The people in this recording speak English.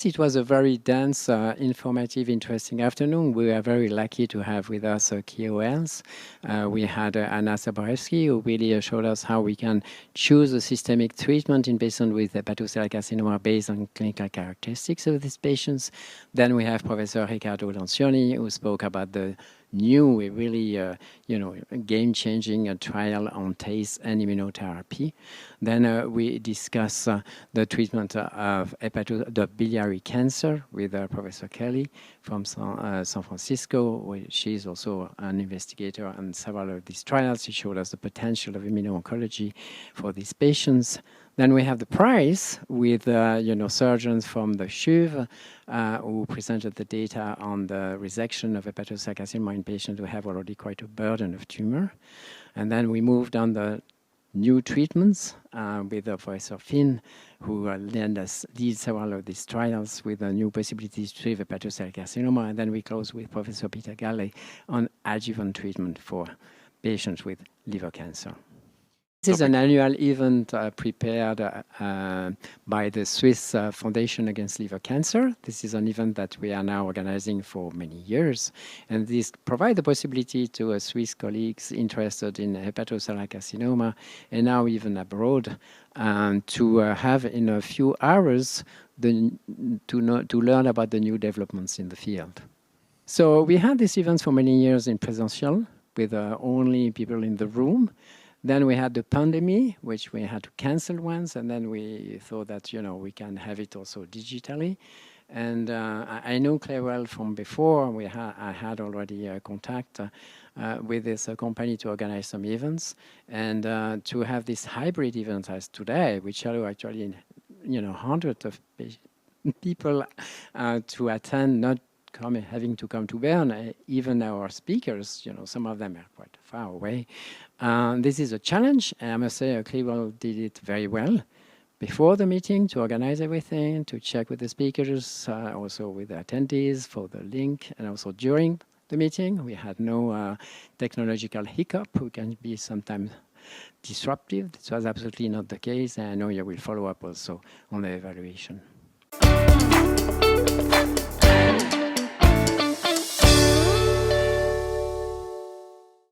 fact, it was a very dense, informative, interesting afternoon. We were very lucky to have with us KOLs. We had Anna Saborewski, who really showed us how we can choose a systemic treatment in patients with hepatocellular carcinoma based on clinical characteristics of these patients. Then we have Professor Riccardo Lancioni, who spoke about the new, really, game-changing trial on TACE and immunotherapy. Then we discuss the treatment of the biliary cancer with Professor Kelly from San Francisco. She's also an investigator on several of these trials. She showed us the potential of immuno-oncology for these patients. Then we have the prize with surgeons from the CHUV who presented the data on the resection of hepatocellular carcinoma in patients who have already quite a burden of tumor. And then we moved on the new treatments with Professor Finn, who lead several of these trials with new possibilities to treat hepatocellular carcinoma. And then we close with Professor Peter Galley on adjuvant treatment for patients with liver cancer. This is an annual event prepared by the Swiss Foundation Against Liver Cancer. This is an event that we are now organizing for many years. And this provides the possibility to Swiss colleagues interested in hepatocellular carcinoma and now even abroad to have in a few hours to learn about the new developments in the field. So we had these events for many years in presential with only people in the room. Then we had the pandemic, which we had to cancel once, and then we thought that, we can have it also digitally. And I know Klewel from before. I had already contact with this company to organize some events. And to have this hybrid event as today, which allow actually, hundreds of people to attend, not having to come to Bern. Even our speakers, some of them are quite far away. This is a challenge, and I must say Klewel did it very well before the meeting to organize everything, to check with the speakers, also with the attendees for the link, and also during the meeting. We had no technological hiccup, who can be sometimes disruptive. This was absolutely not the case, and I know you will follow up also on the evaluation.